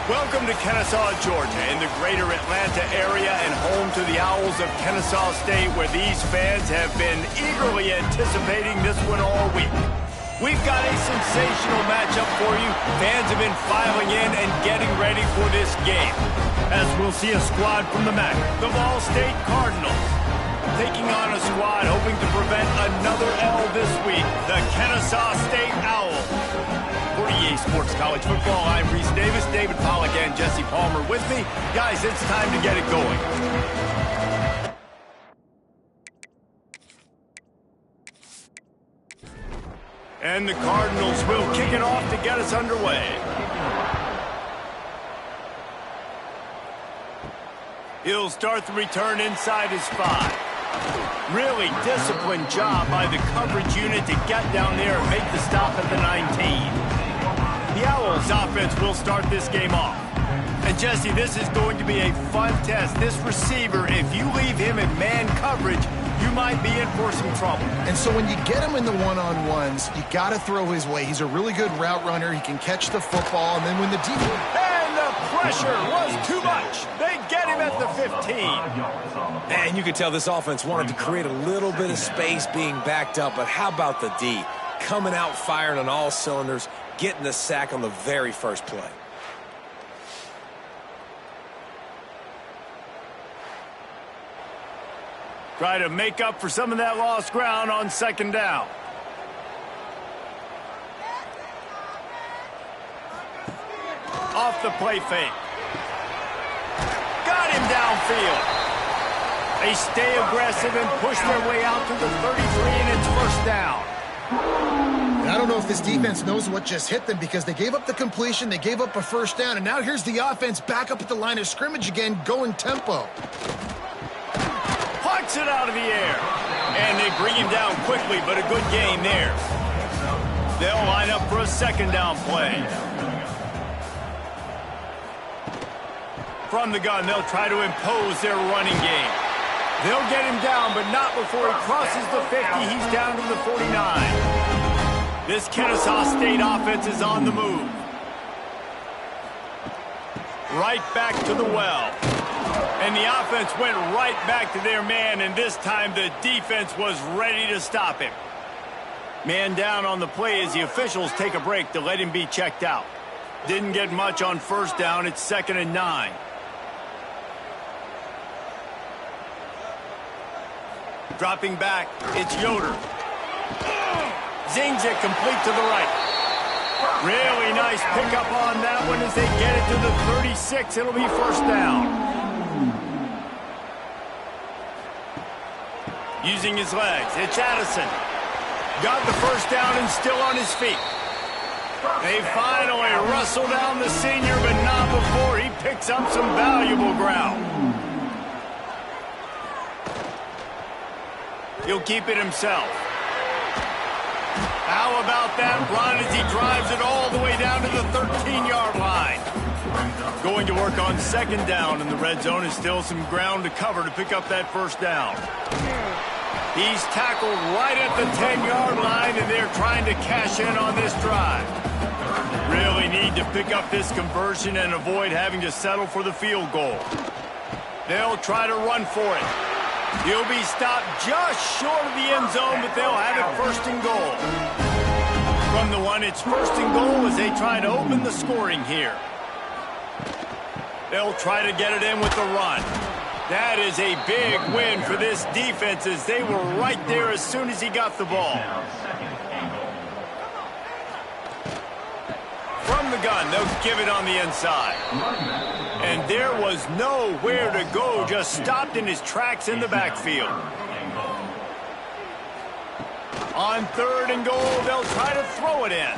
Welcome to Kennesaw, Georgia, in the greater Atlanta area and home to the Owls of Kennesaw State, where these fans have been eagerly anticipating this one all week. We've got a sensational matchup for you. Fans have been filing in and getting ready for this game, as we'll see a squad from the MAC, the Ball State Cardinals, taking on a squad hoping to prevent another L this week, the Kennesaw State Owls. For EA Sports College Football, I'm Reese Davis, David Pollack, and Jesse Palmer with me. Guys, it's time to get it going. And the Cardinals will kick it off to get us underway. He'll start the return inside his 5. Really disciplined job by the coverage unit to get down there and make the stop at the 19. The Owls offense will start this game off. And Jesse, this is going to be a fun test. This receiver, if you leave him in man coverage, you might be in for some trouble. And so when you get him in the one-on-ones, you got to throw his way. He's a really good route runner. He can catch the football, and then when the defense... And the pressure was too much. They get him at the 15. And you could tell this offense wanted to create a little bit of space being backed up, but how about the D? Coming out firing on all cylinders, getting the sack on the very first play. Try to make up for some of that lost ground on second down. Off the play fake. Got him downfield. They stay aggressive and push their way out to the 33, and it's first down. I don't know if this defense knows what just hit them, because they gave up the completion, they gave up a first down, and now here's the offense back up at the line of scrimmage again, going tempo. Pucks it out of the air. And they bring him down quickly, but a good game there. They'll line up for a second down play. From the gun, they'll try to impose their running game. They'll get him down, but not before he crosses the 50. He's down to the 49. This Kennesaw State offense is on the move. Right back to the well. And the offense went right back to their man, and this time the defense was ready to stop him. Man down on the play as the officials take a break to let him be checked out. Didn't get much on first down. It's 2nd and 9. Dropping back, it's Yoder. Zings it complete to the right. Really nice pickup on that one as they get it to the 36. It'll be first down. Using his legs, it's Addison. Got the first down and still on his feet. They finally wrestle down the senior, but not before he picks up some valuable ground. He'll keep it himself. How about that run as he drives it all the way down to the 13-yard line? Going to work on second down, and the red zone is still some ground to cover to pick up that first down. He's tackled right at the 10-yard line, and they're trying to cash in on this drive. Really need to pick up this conversion and avoid having to settle for the field goal. They'll try to run for it. He'll be stopped just short of the end zone, but they'll have it first and goal. From the one, it's first and goal as they try to open the scoring here. They'll try to get it in with the run. That is a big win for this defense as they were right there as soon as he got the ball. From the gun, they'll give it on the inside. And there was nowhere to go, just stopped in his tracks in the backfield. On 3rd and goal, they'll try to throw it in.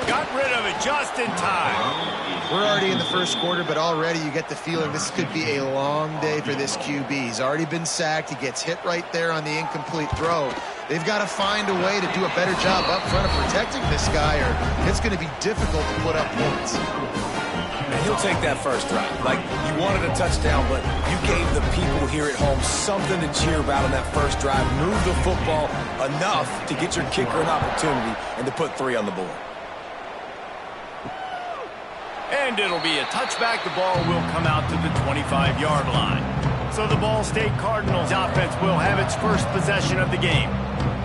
Got rid of it just in time. We're already in the first quarter, but already you get the feeling this could be a long day for this QB. He's already been sacked. He gets hit right there on the incomplete throw. They've got to find a way to do a better job up front of protecting this guy, or it's going to be difficult to put up points. And he'll take that first drive. Like, you wanted a touchdown, but you gave the people here at home something to cheer about on that first drive. Move the football enough to get your kicker an opportunity and to put 3 on the board. And it'll be a touchback. The ball will come out to the 25-yard line. So the Ball State Cardinals offense will have its first possession of the game.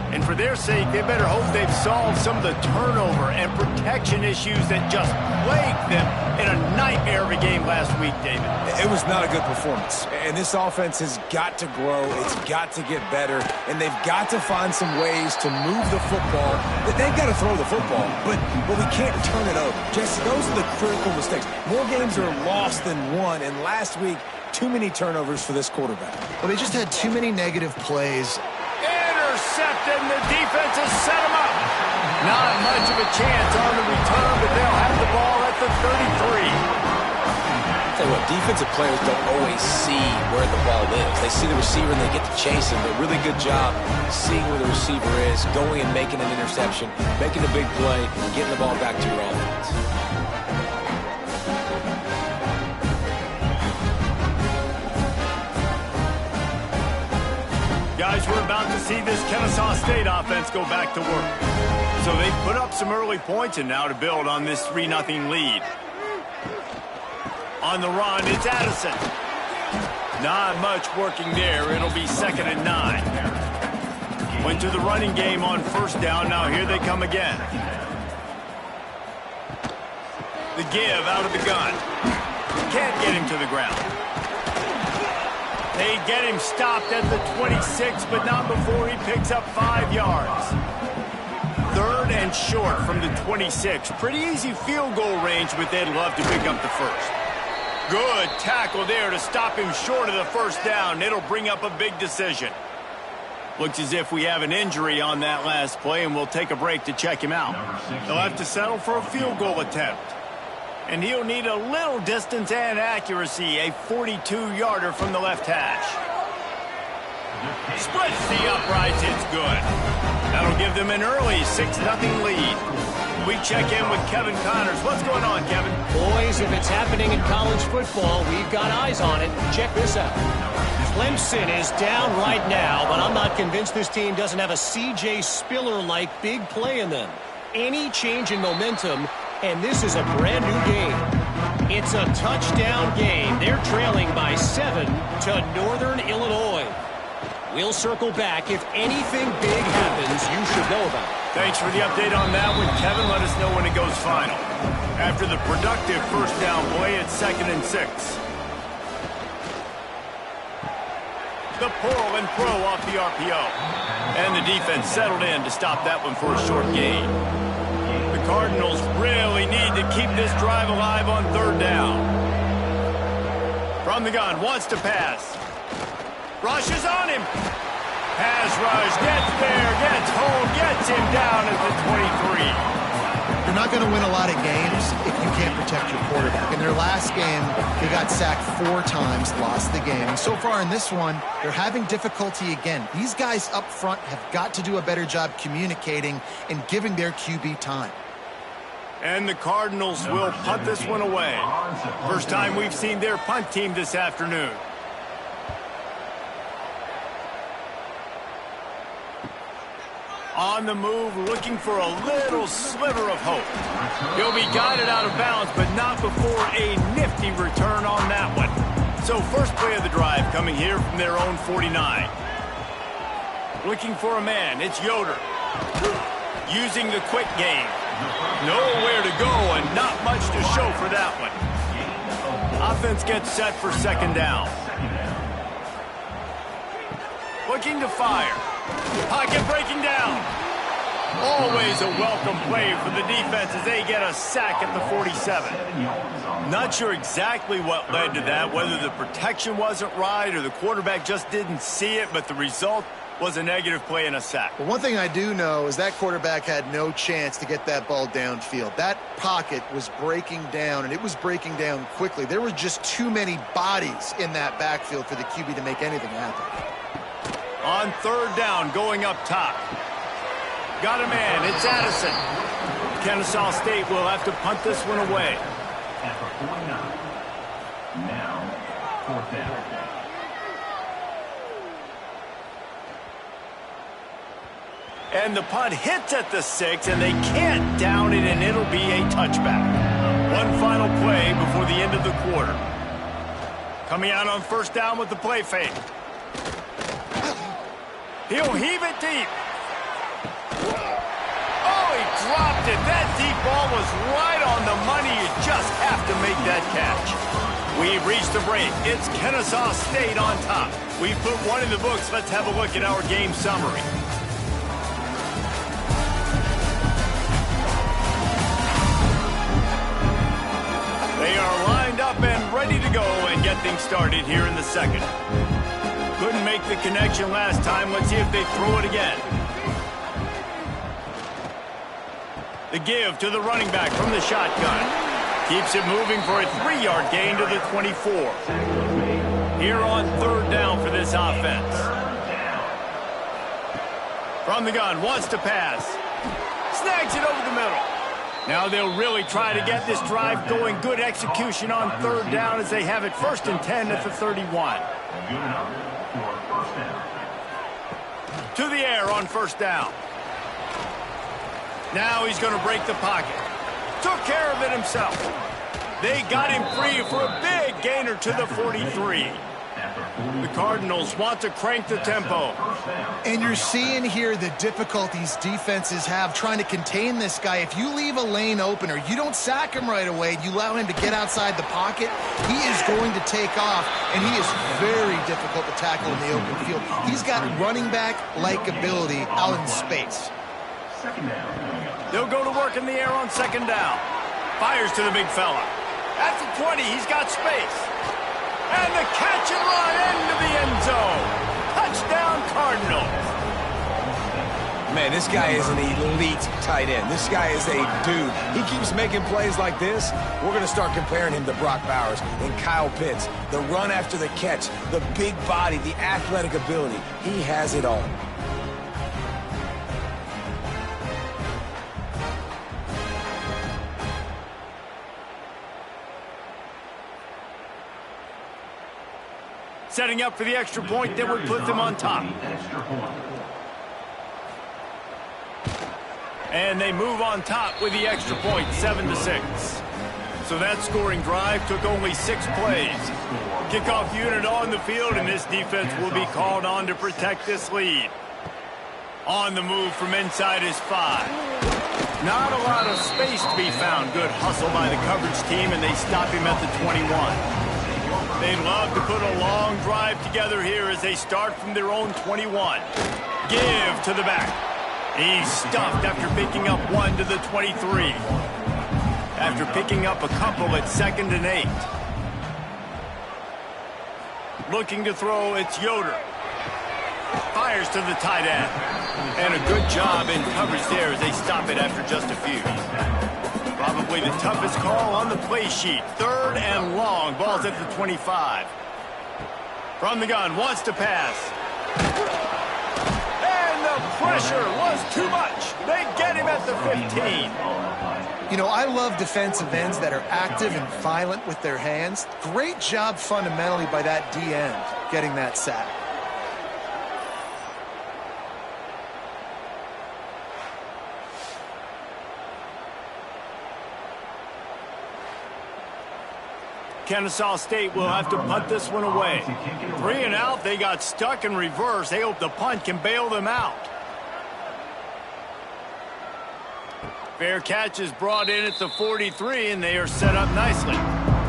And for their sake, they better hope they've solved some of the turnover and protection issues that just plagued them in a nightmare of a game last week, David. It was not a good performance. And this offense has got to grow. It's got to get better. And they've got to find some ways to move the football. They've got to throw the football, but we can't turn it over. Jesse, those are the critical mistakes. More games are lost than won. And last week, too many turnovers for this quarterback. Well, they just had too many negative plays. Intercepted, and the defense has set him up. Not much of a chance on the return, but they'll have the ball at the 33. Tell you what, defensive players don't always see where the ball is. They see the receiver and they get to chase him, but really good job seeing where the receiver is, going and making an interception, making a big play, and getting the ball back to your offense. Guys, we're about to see this Kennesaw State offense go back to work. So they put up some early points, and now to build on this 3-0 lead. On the run, it's Addison. Not much working there. It'll be 2nd and 9. Went to the running game on first down. Now here they come again. The give out of the gun. Can't get him to the ground. They get him stopped at the 26, but not before he picks up 5 yards. 3rd and short from the 26. Pretty easy field goal range, but they'd love to pick up the first. Good tackle there to stop him short of the first down. It'll bring up a big decision. Looks as if we have an injury on that last play, and we'll take a break to check him out. They'll have to settle for a field goal attempt. And he'll need a little distance and accuracy, a 42-yarder from the left hash. Splits the uprights, it's good. That'll give them an early 6-0 lead. We check in with Kevin Connors. What's going on, Kevin? Boys, if it's happening in college football, we've got eyes on it. Check this out. Clemson is down right now, but I'm not convinced this team doesn't have a C.J. Spiller-like big play in them. Any change in momentum, and this is a brand new game. It's a touchdown game. They're trailing by 7 to Northern Illinois. We'll circle back. If anything big happens, you should know about it. Thanks for the update on that one, Kevin. Let us know when it goes final. After the productive first down play, it's 2nd and 6. The pull and pro off the RPO. And the defense settled in to stop that one for a short gain. The Cardinals really need to keep this drive alive on 3rd down. From the gun, wants to pass. Rush is on him. Pass rush, gets there, gets home, gets him down at the 23. You're not going to win a lot of games if you can't protect your quarterback. In their last game, they got sacked 4 times, lost the game. So far in this one, they're having difficulty again. These guys up front have got to do a better job communicating and giving their QB time. And the Cardinals will punt this one away. First time we've seen their punt team this afternoon. On the move, looking for a little sliver of hope. He'll be guided out of bounds, but not before a nifty return on that one. So first play of the drive coming here from their own 49. Looking for a man, it's Yoder. Using the quick game. Nowhere to go and not much to show for that one. Offense gets set for 2nd down. Looking to fire. Pocket breaking down. Always a welcome play for the defense as they get a sack at the 47. Not sure exactly what led to that, whether the protection wasn't right or the quarterback just didn't see it, but the result was a negative play and a sack. But one thing I do know is that quarterback had no chance to get that ball downfield. That pocket was breaking down, and it was breaking down quickly. There were just too many bodies in that backfield for the QB to make anything happen. On 3rd down, going up top. Got a man, it's Addison. Kennesaw State will have to punt this one away. At the 49. Now, 4th down. And the punt hits at the 6, and they can't down it, and it'll be a touchback. One final play before the end of the quarter. Coming out on first down with the play fake. He'll heave it deep. Oh, he dropped it. That deep ball was right on the money. You just have to make that catch. We've reached the break. It's Kennesaw State on top. We've put one in the books. Let's have a look at our game summary. They are lined up and ready to go and get things started here in the second. Couldn't make the connection last time. Let's see if they throw it again. The give to the running back from the shotgun. Keeps it moving for a 3-yard gain to the 24. Here on third down for this offense. From the gun, wants to pass. Snags it over the middle. Now they'll really try to get this drive going. Good execution on third down as they have it 1st and 10 at the 31. To the air on first down. Now he's going to break the pocket. Took care of it himself. They got him free for a big gainer to the 43. The Cardinals want to crank the tempo. And you're seeing here the difficulties defenses have trying to contain this guy. If you leave a lane open or you don't sack him right away, you allow him to get outside the pocket, he is going to take off, and he is very difficult to tackle in the open field. He's got running back-like ability out in space. They'll go to work in the air on second down. Fires to the big fella. At the 20, he's got space. And the catch and run into the end zone. Touchdown, Cardinals. Man, this guy is an elite tight end. This guy is a dude. He keeps making plays like this. We're going to start comparing him to Brock Bowers and Kyle Pitts. The run after the catch, the big body, the athletic ability. He has it all. Setting up for the extra point that would put them on top. And they move on top with the extra point, 7-6. So that scoring drive took only 6 plays. Kickoff unit on the field, and this defense will be called on to protect this lead. On the move from inside his 5. Not a lot of space to be found. Good hustle by the coverage team, and they stop him at the 21. They'd love to put a long drive together here as they start from their own 21. Give to the back. He's stuffed after picking up 1 to the 23. After picking up a couple at 2nd and 8. Looking to throw, it's Yoder. Fires to the tight end. And a good job in coverage there as they stop it after just a few. Probably the toughest call on the play sheet. 3rd and long. Ball's at the 25. From the gun, wants to pass. And the pressure was too much. They get him at the 15. You know, I love defensive ends that are active and violent with their hands. Great job fundamentally by that D end getting that sack. Kennesaw State will have to punt this one away. 3 and out, they got stuck in reverse. They hope the punt can bail them out. Fair catch is brought in at the 43, and they are set up nicely.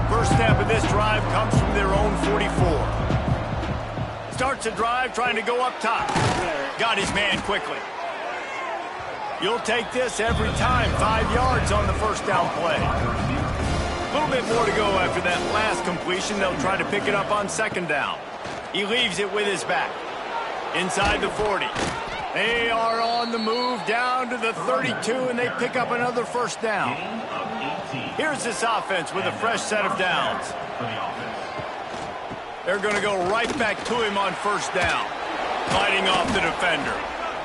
First step of this drive comes from their own 44. Starts a drive trying to go up top. Got his man quickly. You'll take this every time. 5 yards on the first down play. A little bit more to go after that last completion. They'll try to pick it up on second down. He leaves it with his back. Inside the 40. They are on the move down to the 32, and they pick up another first down. Here's this offense with a fresh set of downs. They're going to go right back to him on first down. Fighting off the defender.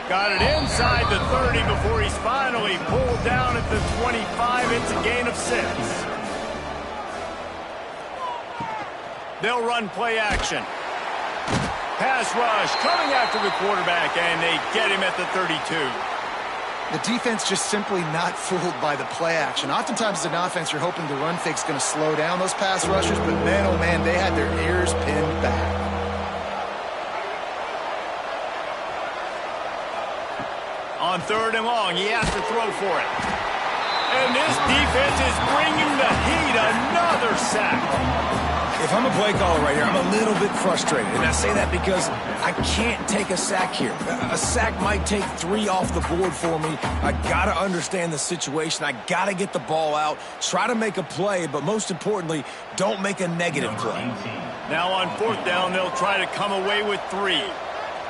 Got it inside the 30 before he's finally pulled down at the 25. It's a gain of 6. They'll run play action. Pass rush coming after the quarterback, and they get him at the 32. The defense just simply not fooled by the play action. Oftentimes as an offense, you're hoping the run fake's going to slow down those pass rushers, but man, oh man, they had their ears pinned back. On 3rd and long, he has to throw for it. And this defense is bringing the heat. Another sack. If I'm a play caller right here, I'm a little bit frustrated. And I say that because I can't take a sack here. A sack might take 3 off the board for me. I got to understand the situation. I got to get the ball out, try to make a play, but most importantly, don't make a negative play. Now on 4th down, they'll try to come away with 3.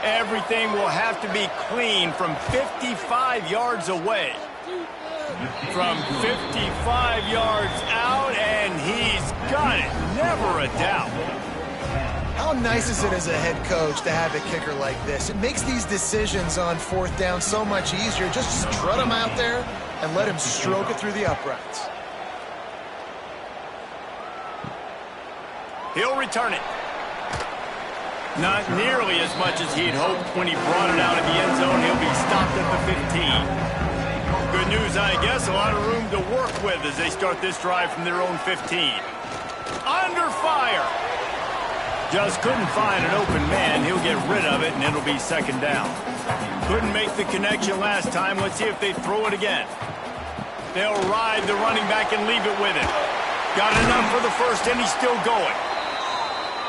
Everything will have to be clean from 55 yards away. From 55 yards out, and he's got it. Never a doubt. How nice is it as a head coach to have a kicker like this? It makes these decisions on 4th down so much easier. Just strut him out there and let him stroke it through the uprights. He'll return it. Not nearly as much as he'd hoped when he brought it out of the end zone. He'll be stopped at the 15. Good news, I guess. A lot of room to work with as they start this drive from their own 15. Under fire. Just couldn't find an open man. He'll get rid of it, and it'll be 2nd down. Couldn't make the connection last time. Let's see if they throw it again. They'll ride the running back and leave it with him. Got enough for the first, and he's still going.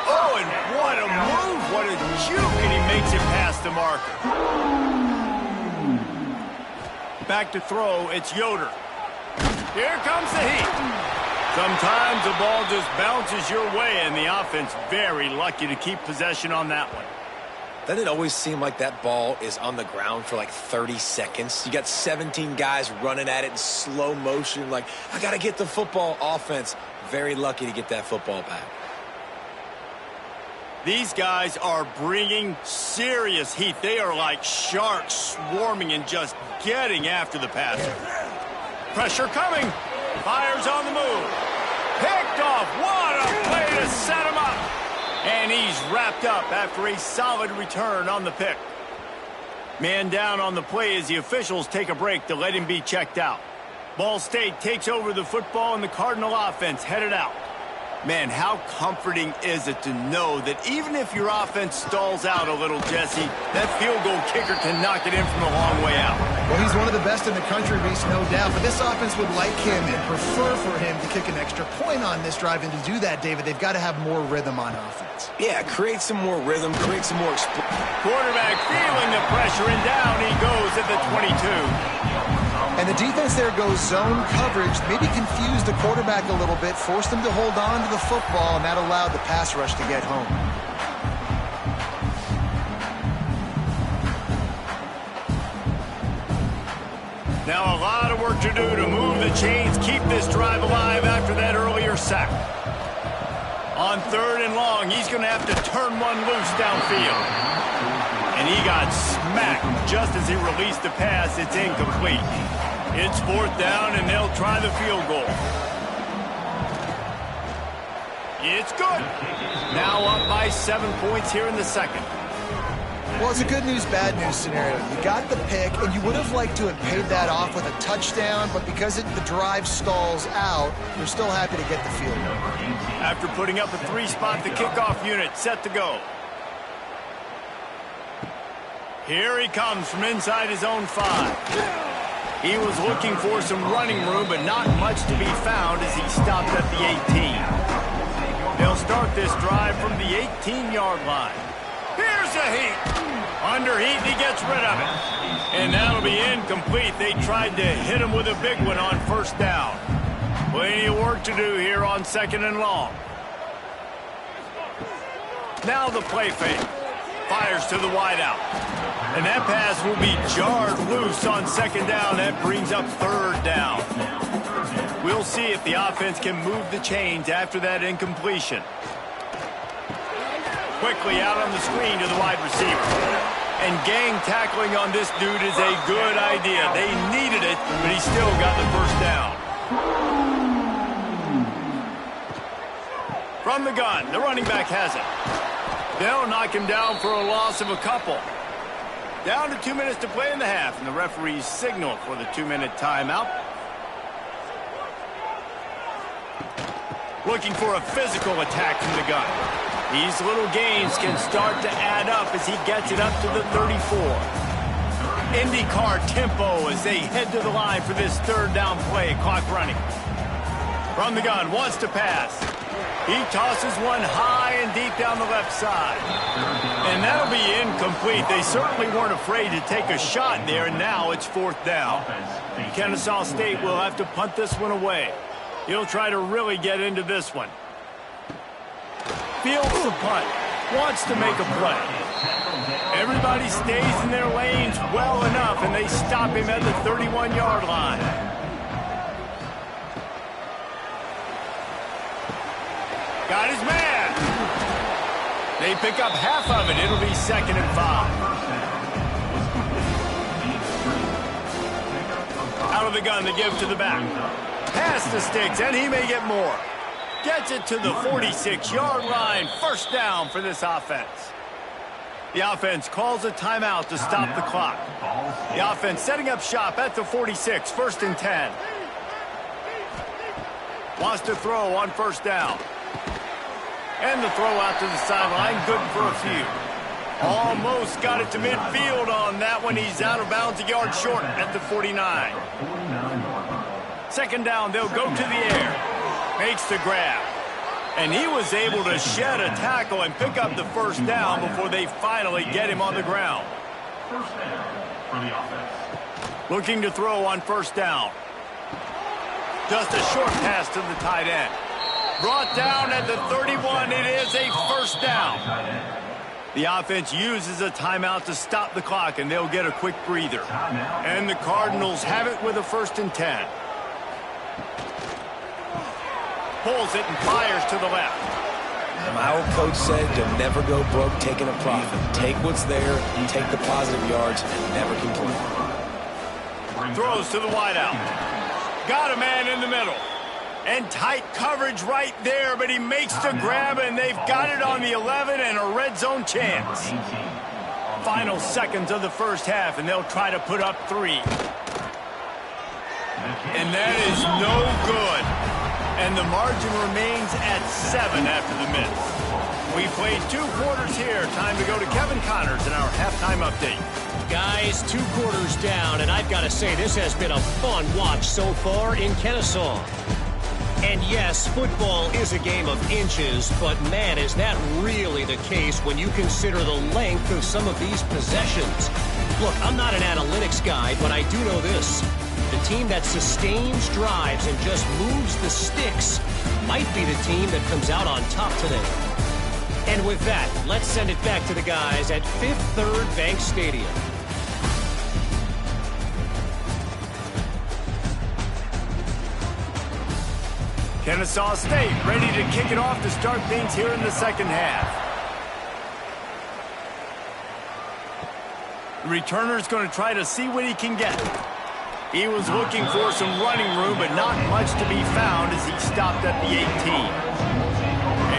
Oh, and what a move. What a juke, and he makes it past the marker. Back to throw, it's Yoder. Here comes the heat. Sometimes the ball just bounces your way, and the offense very lucky to keep possession on that one. Doesn't it always seem like that ball is on the ground for like 30 seconds? You got 17 guys running at it in slow motion, like, I got to get the football. Offense, very lucky to get that football back. These guys are bringing serious heat. They are like sharks swarming and just getting after the passer. Pressure coming. Fires on the move. Picked off. What a play to set him up. And he's wrapped up after a solid return on the pick. Man down on the play as the officials take a break to let him be checked out. Ball State takes over the football, and the Cardinal offense headed out. Man, how comforting is it to know that even if your offense stalls out a little, Jesse, that field goal kicker can knock it in from a long way out. Well, he's one of the best in the country, Reese, no doubt. But this offense would like him and prefer for him to kick an extra point on this drive. And to do that, David, they've got to have more rhythm on offense. Yeah, create some more rhythm, create some more quarterback feeling the pressure, and down he goes at the 22. And the defense there goes zone coverage, maybe confused the quarterback a little bit, forced him to hold on to the football, and that allowed the pass rush to get home. Now a lot of work to do to move the chains, keep this drive alive after that earlier sack. On 3rd and long, he's going to have to turn one loose downfield. And he got smacked just as he released the pass. It's incomplete. It's 4th down, and they'll try the field goal. It's good. Now up by 7 points here in the second. Well, it's a good news, bad news scenario. You got the pick, and you would have liked to have paid that off with a touchdown, but because the drive stalls out, you're still happy to get the field goal. After putting up a 3-spot, the kickoff unit set to go. Here he comes from inside his own 5. He was looking for some running room, but not much to be found as he stopped at the 18. They'll start this drive from the 18-yard line. Here's the heat. Under heat, he gets rid of it. And that'll be incomplete. They tried to hit him with a big one on 1st down. Plenty of work to do here on 2nd and long. Now the play fake. Fires to the wideout. And that pass will be jarred loose on 2nd down. That brings up 3rd down. We'll see if the offense can move the chains after that incompletion. Quickly out on the screen to the wide receiver. And gang tackling on this dude is a good idea. They needed it, but he still got the 1st down. From the gun, the running back has it. They'll knock him down for a loss of a couple. Down to 2 minutes to play in the half, and the referee's signal for the 2-minute timeout. Looking for a physical attack from the gun. These little gains can start to add up as he gets it up to the 34. IndyCar tempo as they head to the line for this third down play. Clock running. From the gun, wants to pass. He tosses one high and deep down the left side. And that'll be incomplete. They certainly weren't afraid to take a shot there, and now it's 4th down. Kennesaw State will have to punt this one away. He'll try to really get into this one. Fields the punt. Wants to make a play. Everybody stays in their lanes well enough, and they stop him at the 31-yard line. Got his man. They pick up half of it. It'll be 2nd and 5. Out of the gun, they give to the back. Pass to Sticks, and he may get more. Gets it to the 46-yard line. 1st down for this offense. The offense calls a timeout to stop the clock. The offense setting up shop at the 46, 1st and 10. Wants to throw on 1st down. And the throw out to the sideline, good for a few. Almost got it to midfield on that one. He's out of bounds a yard short at the 49. 2nd down, they'll go to the air. Makes the grab. And he was able to shed a tackle and pick up the 1st down before they finally get him on the ground. 1st down for the offense. Looking to throw on 1st down. Just a short pass to the tight end. Brought down at the 31. It is a 1st down. The offense uses a timeout to stop the clock, and they'll get a quick breather. And the Cardinals have it with a 1st and 10. Pulls it and fires to the left. My old coach said you'll never go broke taking a profit. Take what's there, take the positive yards, and never complain. Throws to the wideout. Got a man in the middle. And tight coverage right there, but he makes the grab, and they've got it on the 11 and a red zone chance. Final seconds of the 1st half, and they'll try to put up 3. And that is no good. And the margin remains at 7 after the miss. We played 2 quarters here. Time to go to Kevin Connors in our halftime update. Guys, 2 quarters down, and I've got to say this has been a fun watch so far in Kennesaw. And yes, football is a game of inches, but man, is that really the case when you consider the length of some of these possessions. Look, I'm not an analytics guy, but I do know this. The team that sustains drives and just moves the sticks might be the team that comes out on top today. And with that, let's send it back to the guys at Fifth Third Bank Stadium. Kennesaw State ready to kick it off to start things here in the 2nd half. The returner's going to try to see what he can get. He was looking for some running room, but not much to be found as he stopped at the 18.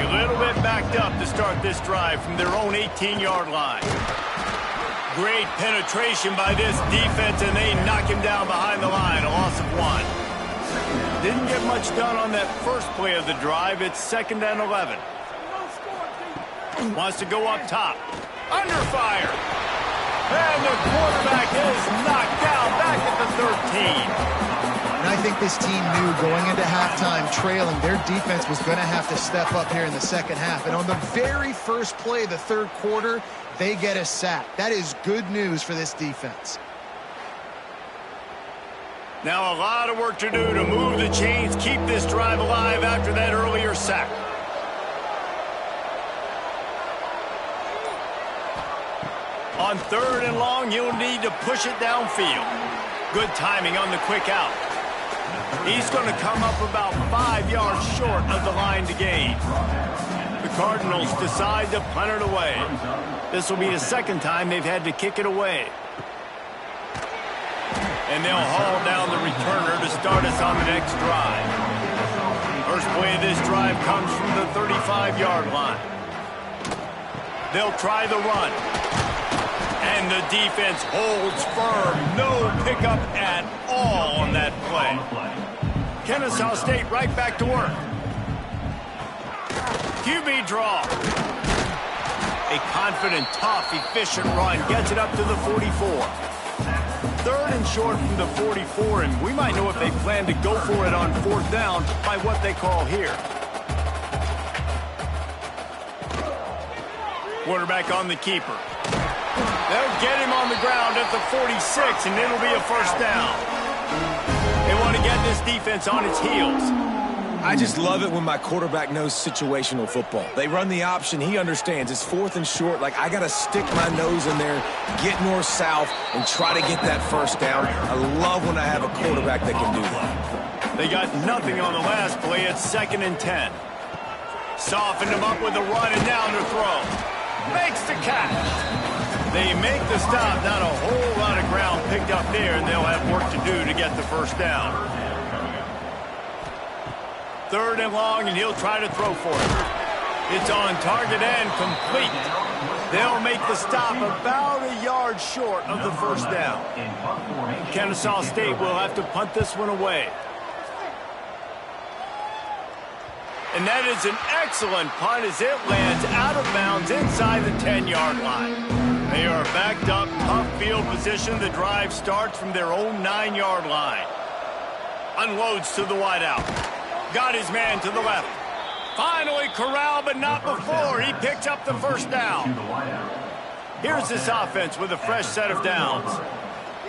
A little bit backed up to start this drive from their own 18-yard line. Great penetration by this defense, and they knock him down behind the line, a loss of 1. Didn't get much done on that first play of the drive. It's 2nd and 11. Wants to go up top. Under fire. And the quarterback is knocked down back at the 13. And I think this team knew going into halftime trailing, their defense was going to have to step up here in the 2nd half. And on the very first play of the 3rd quarter, they get a sack. That is good news for this defense. Now a lot of work to do to move the chains, keep this drive alive after that earlier sack. On 3rd and long, you'll need to push it downfield. Good timing on the quick out. He's going to come up about 5 yards short of the line to gain. The Cardinals decide to punt it away. This will be the 2nd time they've had to kick it away. And they'll haul down the returner to start us on the next drive. First play of this drive comes from the 35-yard line. They'll try the run. And the defense holds firm. No pickup at all on that play. Kennesaw State right back to work. QB draw. A confident, tough, efficient run gets it up to the 44. Third and short from the 44, and we might know if they plan to go for it on fourth down by what they call here. Quarterback on the keeper. They'll get him on the ground at the 46, and it'll be a first down. They want to get this defense on its heels. I just love it when my quarterback knows situational football. They run the option. He understands. It's fourth and short. Like, I got to stick my nose in there, get north-south, and try to get that first down. I love when I have a quarterback that can do that. They got nothing on the last play. It's 2nd and 10. Softened him up with a run, and now the throw. Makes the catch. They make the stop. Not a whole lot of ground picked up there, and they'll have work to do to get the first down. 3rd and long, and he'll try to throw for it. It's on target and complete. They'll make the stop about a yard short of the first down. Kennesaw State will have to punt this one away. And that is an excellent punt as it lands out of bounds inside the 10-yard line. They are backed up, tough field position. The drive starts from their own 9-yard line. Unloads to the wideout. Got his man to the left. Finally corralled, but not before. He picks up the first down. Here's this offense with a fresh set of downs.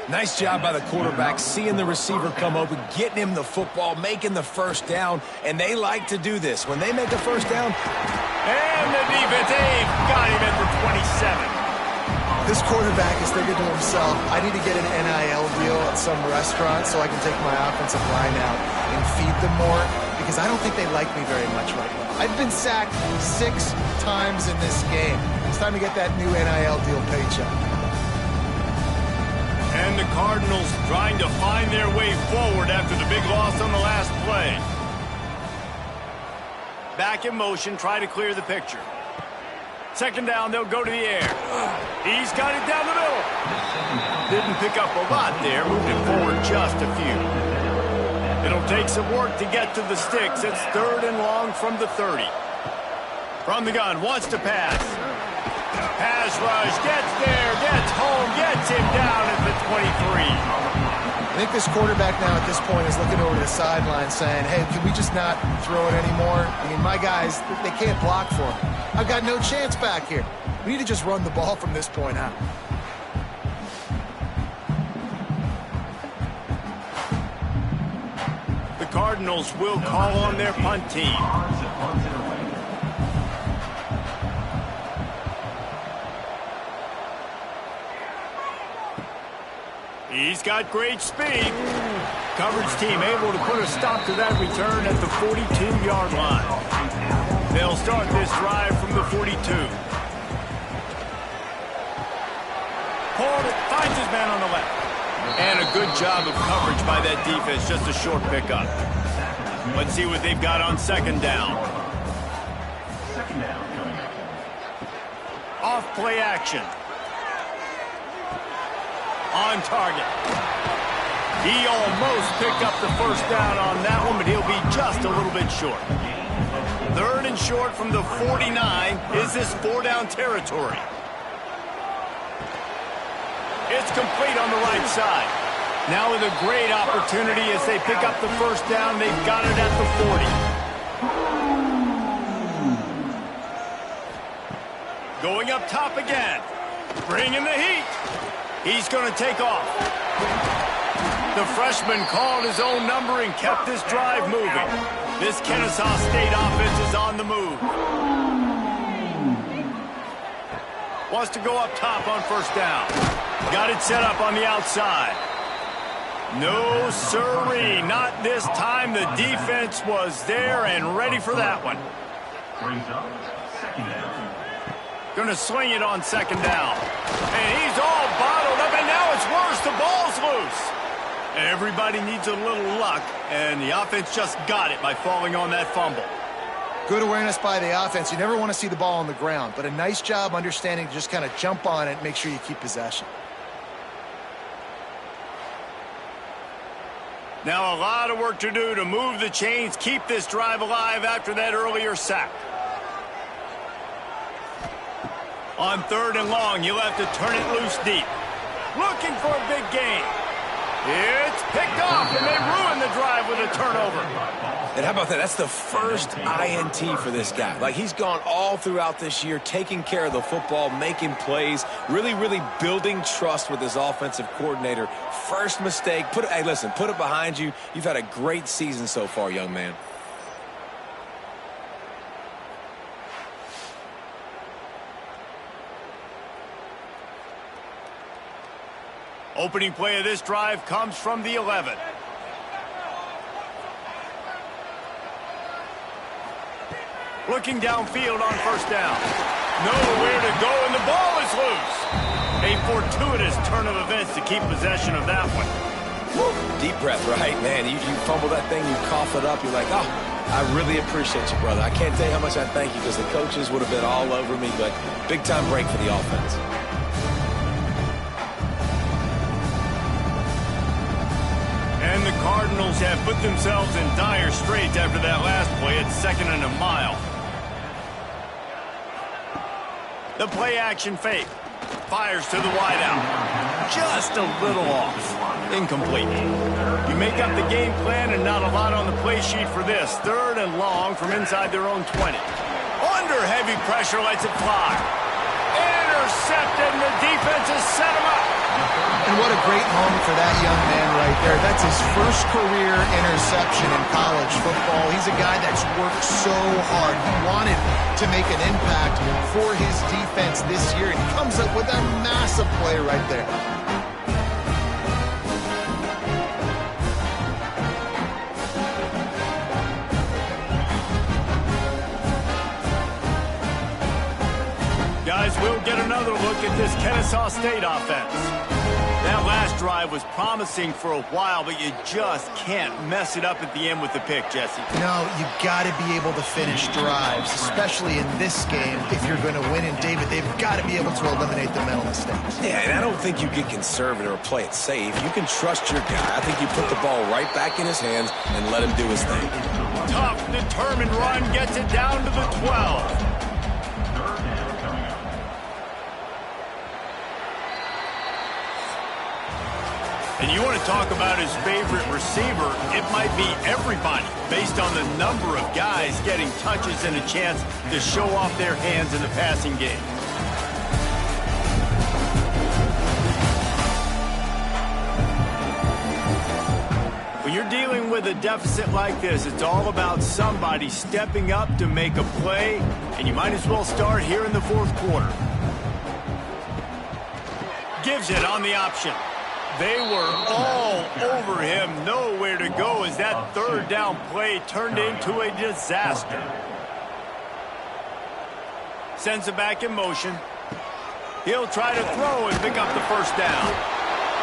Nice job by the quarterback, seeing the receiver come open, getting him the football, making the first down, and they like to do this. When they make a first down... And the defense, they've got him at the 27. This quarterback is thinking to himself, I need to get an NIL deal at some restaurant so I can take my offensive line out and feed them more, because I don't think they like me very much right now. I've been sacked 6 times in this game. It's time to get that new NIL deal paycheck. And the Cardinals trying to find their way forward after the big loss on the last play. Back in motion, try to clear the picture. 2nd down, they'll go to the air. He's got it down the middle. Didn't pick up a lot there, moved it forward just a few. It'll take some work to get to the sticks. It's 3rd and long from the 30. From the gun, wants to pass. Pass rush, gets there, gets home, gets him down at the 23. I think this quarterback now at this point is looking over the sideline saying, hey, can we just not throw it anymore? I mean, my guys, they can't block for me. I've got no chance back here. We need to just run the ball from this point out. The Cardinals will call on their punt team. He's got great speed. Coverage team able to put a stop to that return at the 42-yard line. They'll start this drive from the 42. Hold it, finds his man on the left. And a good job of coverage by that defense, just a short pickup. Let's see what they've got on 2nd down. Off play action. On target. He almost picked up the first down on that one, but he'll be just a little bit short. 3rd and short from the 49. Is this 4-down territory? It's complete on the right side. Now with a great opportunity as they pick up the first down. They've got it at the 40. Going up top again. Bringing the heat. He's going to take off. The freshman called his own number and kept this drive moving. This Kennesaw State offense is on the move. Wants to go up top on first down. Got it set up on the outside. No sirree, not this time. The defense was there and ready for that one. Going to swing it on 2nd down. And he's all bottled up, and now it's worse. The ball's loose. Everybody needs a little luck, and the offense just got it by falling on that fumble. Good awareness by the offense. You never want to see the ball on the ground, but a nice job understanding to just kind of jump on it and make sure you keep possession. Now a lot of work to do to move the chains, keep this drive alive after that earlier sack. On 3rd and long, you'll have to turn it loose deep. Looking for a big gain. It's picked off, and they ruin the drive with a turnover. And how about that? That's the first INT for this guy. Like, he's gone all throughout this year, taking care of the football, making plays, really, really building trust with his offensive coordinator. First mistake. Hey, listen, put it behind you. You've had a great season so far, young man. Opening play of this drive comes from the 11. Looking downfield on 1st down. Nowhere to go, and the ball is loose. A fortuitous turn of events to keep possession of that one. Woo. Deep breath, right? Man, you fumble that thing, you cough it up, you're like, oh, I really appreciate you, brother. I can't tell you how much I thank you because the coaches would have been all over me, but big-time break for the offense. And the Cardinals have put themselves in dire straits after that last play at 2nd and a mile. The play action fake. Fires to the wideout. Just a little off. Incomplete. You make up the game plan and not a lot on the play sheet for this. 3rd and long from inside their own 20. Under heavy pressure, lets it fly. Intercepted, and the defense has set him up. And what a great moment for that young man right there. That's his first career interception in college football. He's a guy that's worked so hard. He wanted to make an impact for his defense this year, and he comes up with a massive play right there. Guys, we'll get another look at this Kennesaw State offense. That last drive was promising for a while, but you just can't mess it up at the end with the pick, Jesse. No, you got to be able to finish drives, especially in this game. If you're going to win, and David, they've got to be able to eliminate the mental mistakes. Yeah, and I don't think you get conservative or play it safe. You can trust your guy. I think you put the ball right back in his hands and let him do his thing. Tough, determined run gets it down to the 12. And you want to talk about his favorite receiver, it might be everybody, based on the number of guys getting touches and a chance to show off their hands in the passing game. When you're dealing with a deficit like this, it's all about somebody stepping up to make a play, and you might as well start here in the 4th quarter. Gives it on the option. They were all over him, nowhere to go as that 3rd down play turned into a disaster. Sends it back in motion. He'll try to throw and pick up the 1st down.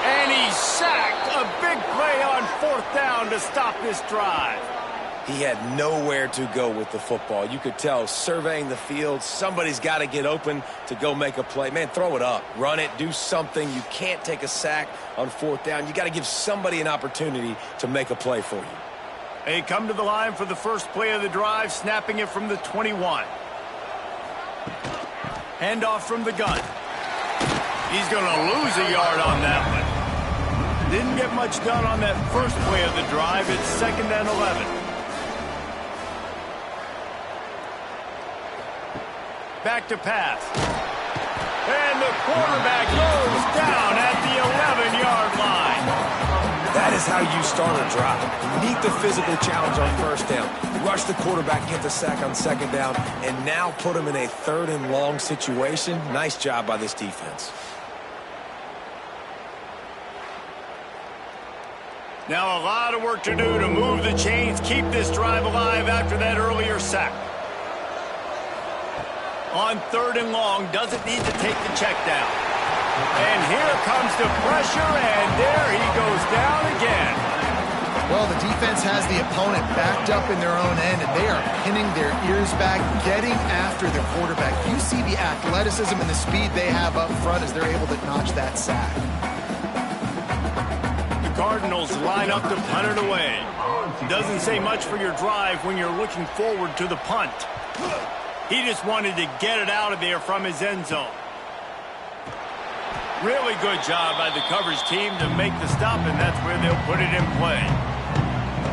And he's sacked. A big play on 4th down to stop this drive. He had nowhere to go with the football. You could tell, surveying the field, somebody's got to get open to go make a play. Man, throw it up, run it, do something. You can't take a sack on 4th down. You got to give somebody an opportunity to make a play for you. They come to the line for the first play of the drive, snapping it from the 21. Handoff from the gun. He's going to lose a yard on that one. Didn't get much done on that first play of the drive. It's 2nd and 11. Back to pass. And the quarterback goes down at the 11-yard line. That is how you start a drive. Meet the physical challenge on 1st down. Rush the quarterback, get the sack on 2nd down, and now put him in a 3rd and long situation. Nice job by this defense. Now a lot of work to do to move the chains, keep this drive alive after that earlier sack. On 3rd and long, doesn't need to take the check down. And here comes the pressure, and there he goes down again. Well, the defense has the opponent backed up in their own end, and they are pinning their ears back, getting after the quarterback. You see the athleticism and the speed they have up front as they're able to notch that sack. The Cardinals line up to punt it away. Doesn't say much for your drive when you're looking forward to the punt. He just wanted to get it out of there from his end zone. Really good job by the coverage team to make the stop, and that's where they'll put it in play.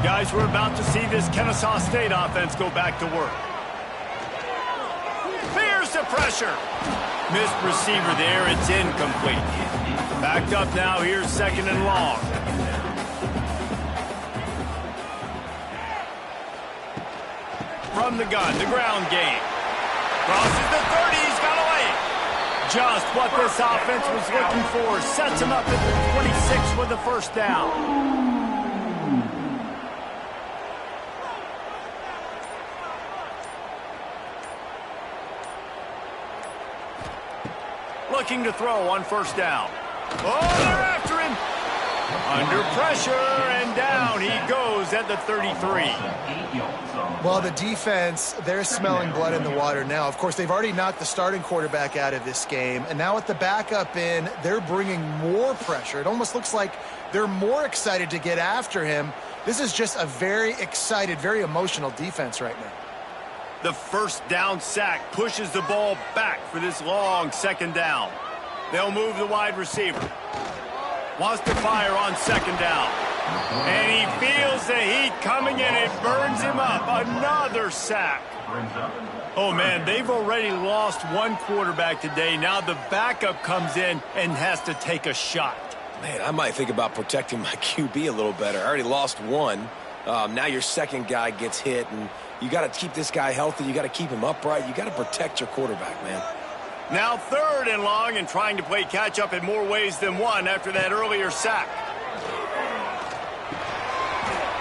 Guys, we're about to see this Kennesaw State offense go back to work. Fears the pressure. Missed receiver there. It's incomplete. Backed up now. Here's 2nd and long. From the gun, the ground game. Crosses the 30. He's got away. Just what this offense was looking for. Sets him up at the 26 with the first down. Looking to throw on first down. Oh, they're after him. Under pressure, and down he goes at the 33. Well, the defense, they're smelling blood in the water now. Of course, they've already knocked the starting quarterback out of this game, and now with the backup in, they're bringing more pressure. It almost looks like they're more excited to get after him. This is just a very excited, very emotional defense right now. The first down sack pushes the ball back for this long 2nd down. They'll move the wide receiver. Wants to fire on 2nd down. And he feels the heat coming in. It burns him up. Another sack. Oh, man, they've already lost one quarterback today. Now the backup comes in and has to take a shot. Man, I might think about protecting my QB a little better. I already lost one. Now your second guy gets hit, and you got to keep this guy healthy. You got to keep him upright. You got to protect your quarterback, man. Now 3rd and long, and trying to play catch-up in more ways than one after that earlier sack.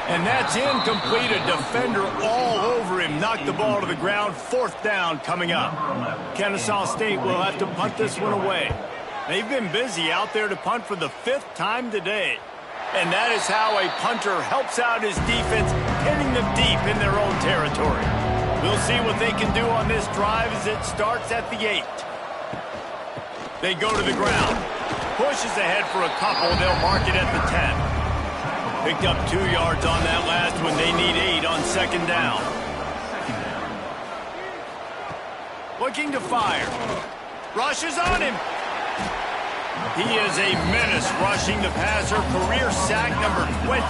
And that's incomplete. A defender all over him. Knocked the ball to the ground. 4th down coming up. Kennesaw State will have to punt this one away. They've been busy out there to punt for the 5th time today. And that is how a punter helps out his defense, hitting them deep in their own territory. We'll see what they can do on this drive as it starts at the 8. They go to the ground. Pushes ahead for a couple. They'll mark it at the 10. Picked up 2 yards on that last one. They need 8 on 2nd down. Looking to fire. Rushes on him. He is a menace rushing the passer. Career sack number 20.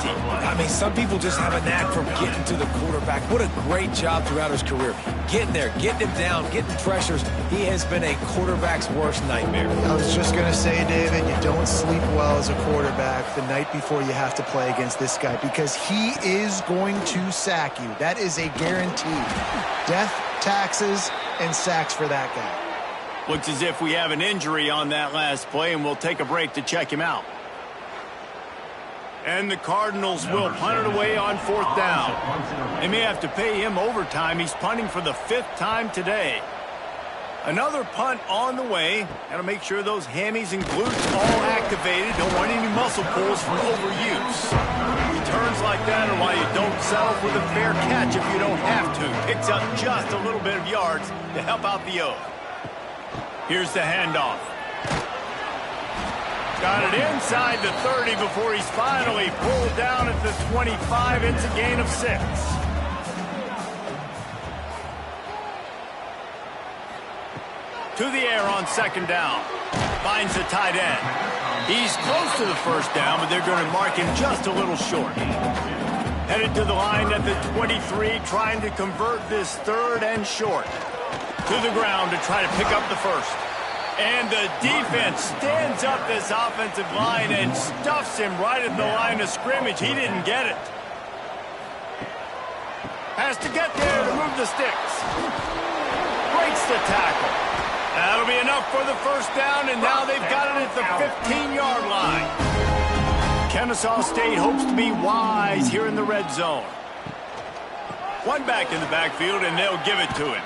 I mean, some people just have a knack for getting to the quarterback. What a great job throughout his career. Getting there, getting him down, getting pressures. He has been a quarterback's worst nightmare. I was just going to say, David, you don't sleep well as a quarterback the night before you have to play against this guy because he is going to sack you. That is a guarantee. Death, taxes, and sacks for that guy. Looks as if we have an injury on that last play, and we'll take a break to check him out. And the Cardinals will punt it away on 4th down. They may have to pay him overtime. He's punting for the 5th time today. Another punt on the way. Got to make sure those hammies and glutes all activated. Don't want any muscle pulls from overuse. Returns like that are why you don't settle for the fair catch if you don't have to. Picks up just a little bit of yards to help out the O. Here's the handoff. Got it inside the 30 before he's finally pulled down at the 25. It's a gain of 6. To the air on 2nd down. Finds the tight end. He's close to the first down, but they're going to mark him just a little short. Headed to the line at the 23, trying to convert this 3rd and short. To the ground to try to pick up the first. And the defense stands up this offensive line and stuffs him right at the line of scrimmage. He didn't get it. Has to get there to move the sticks. Breaks the tackle. That'll be enough for the first down, and now they've got it at the 15-yard line. Kennesaw State hopes to be wise here in the red zone. One back in the backfield, and they'll give it to him.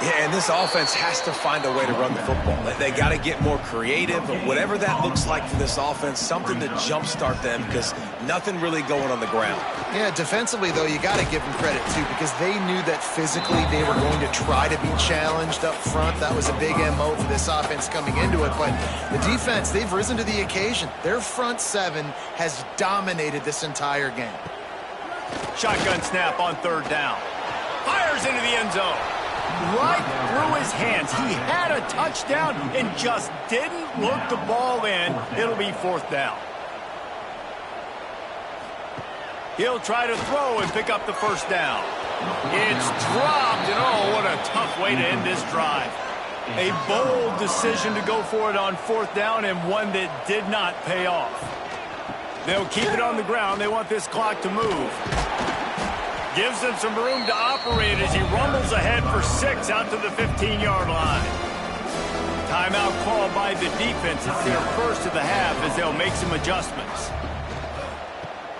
Yeah, and this offense has to find a way to run the football. They got to get more creative, but whatever that looks like for this offense, something to jumpstart them because nothing really going on the ground. Yeah, defensively, though, you got to give them credit, too, because they knew that physically they were going to try to be challenged up front. That was a big MO for this offense coming into it, but the defense, they've risen to the occasion. Their front seven has dominated this entire game. Shotgun snap on third down. Fires into the end zone. Right through his hands. He had a touchdown and just didn't look the ball in. It'll be fourth down. He'll try to throw and pick up the first down. It's dropped, and oh, what a tough way to end this drive. A bold decision to go for it on fourth down and one that did not pay off. They'll keep it on the ground. They want this clock to move. Gives them some room to operate as he rumbles ahead for 6 out to the 15-yard line. Timeout called by the defense. It's their first of the half as they'll make some adjustments.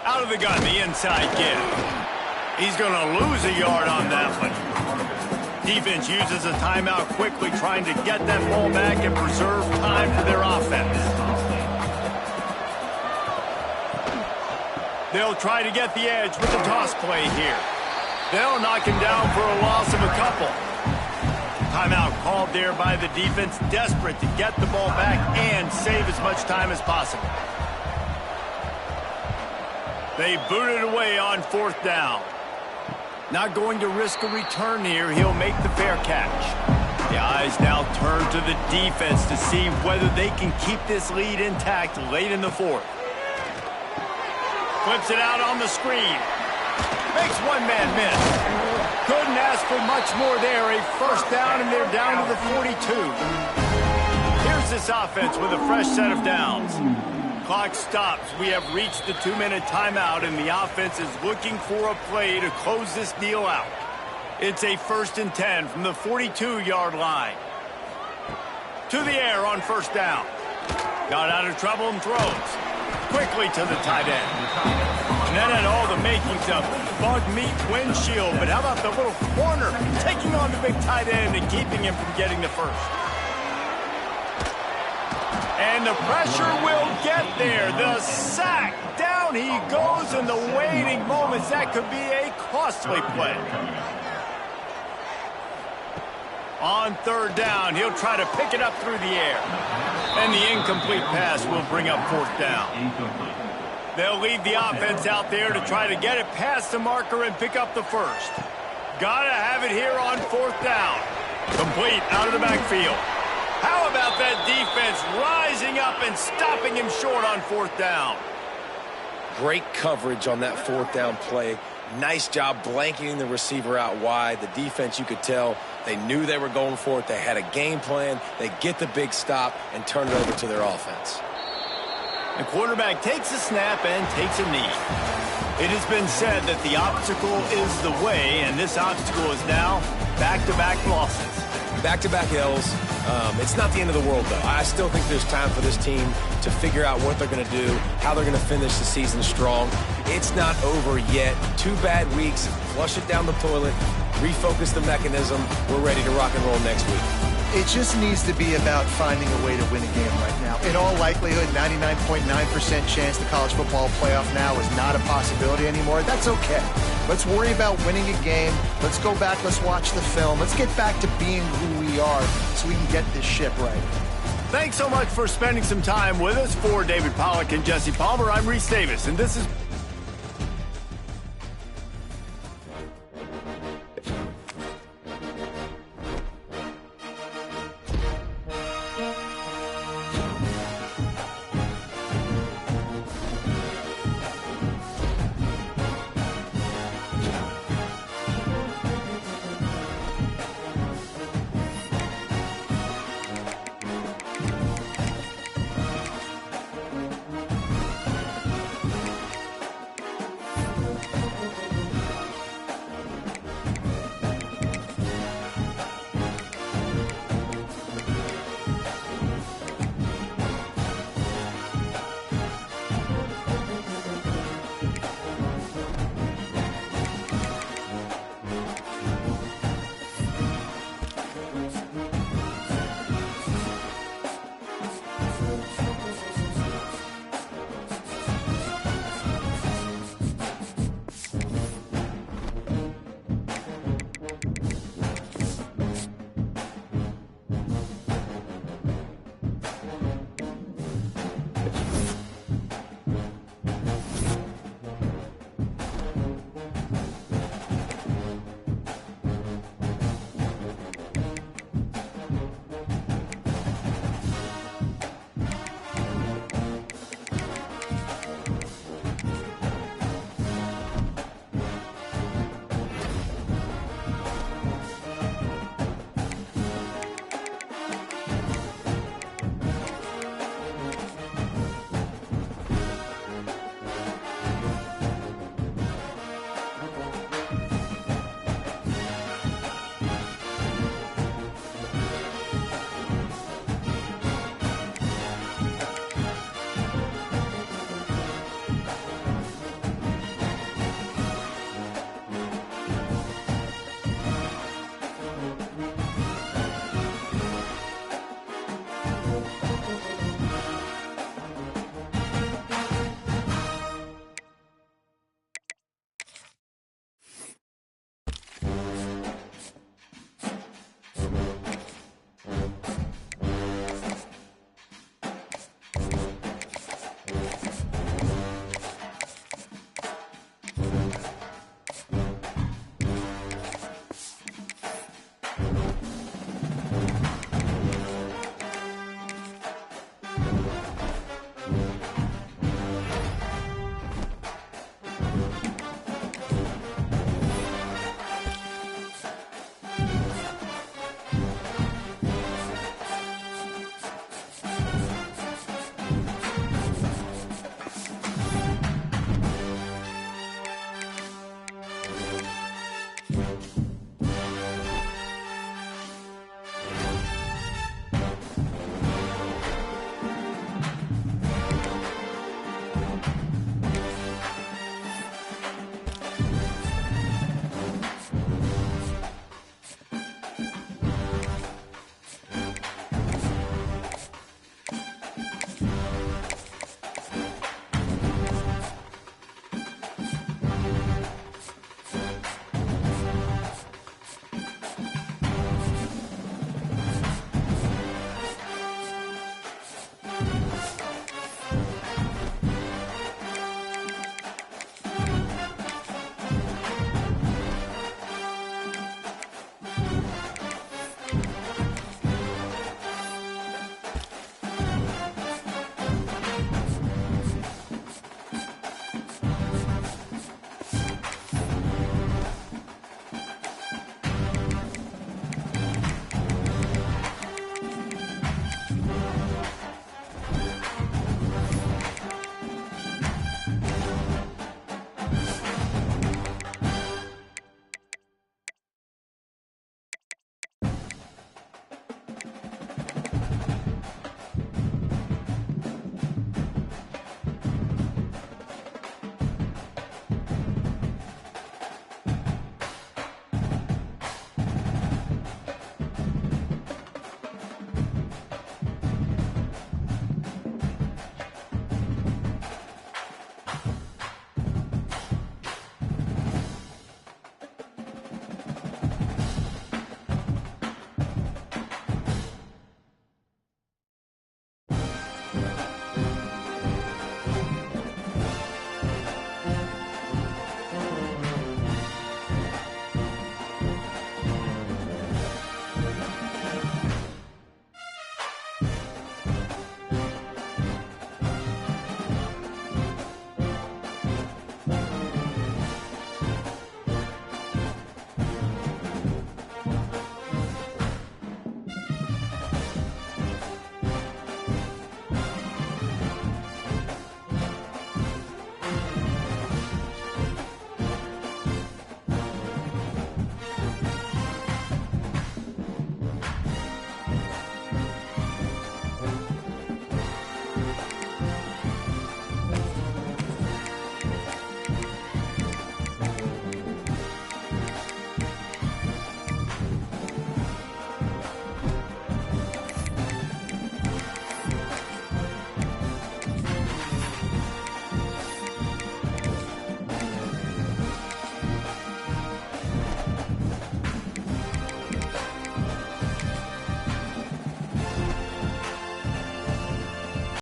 Out of the gun, the inside give. He's going to lose a yard on that one. Defense uses a timeout quickly, trying to get that ball back and preserve time for their offense. They'll try to get the edge with the toss play here. They'll knock him down for a loss of a couple. Timeout called there by the defense, desperate to get the ball back and save as much time as possible. They boot it away on fourth down. Not going to risk a return here. He'll make the fair catch. The eyes now turn to the defense to see whether they can keep this lead intact late in the fourth. Flips it out on the screen. Makes one man miss. Couldn't ask for much more there. A first down, and they're down to the 42. Here's this offense with a fresh set of downs. Clock stops. We have reached the 2-minute timeout, and the offense is looking for a play to close this deal out. It's a 1st and 10 from the 42-yard line. To the air on first down. Got out of trouble and throws. Quickly to the tight end. And that had all the makings of bug meat windshield, but how about the little corner taking on the big tight end and keeping him from getting the first? And the pressure will get there. The sack. Down he goes in the waiting moments. That could be a costly play. On third down, he'll try to pick it up through the air. And the incomplete pass will bring up fourth down. They'll leave the offense out there to try to get it past the marker and pick up the first. Gotta have it here on fourth down. Complete out of the backfield. How about that defense rising up and stopping him short on fourth down? Great coverage on that fourth down play. Nice job blanketing the receiver out wide. The defense, you could tell, they knew they were going for it. They had a game plan. They get the big stop and turn it over to their offense. The quarterback takes a snap and takes a knee. It has been said that the obstacle is the way, and this obstacle is now back-to-back losses. Back-to-back L's. It's not the end of the world, though. I still think there's time for this team to figure out what they're going to do, how they're going to finish the season strong. It's not over yet. 2 bad weeks. Flush it down the toilet. Refocus the mechanism. We're ready to rock and roll next week. It just needs to be about finding a way to win a game right now. In all likelihood, 99.9% chance the college football playoff now is not a possibility anymore. That's okay. Let's worry about winning a game. Let's go back. Let's watch the film. Let's get back to being who we are so we can get this ship right. Thanks so much for spending some time with us. For David Pollack and Jesse Palmer, I'm Reese Davis, and this is...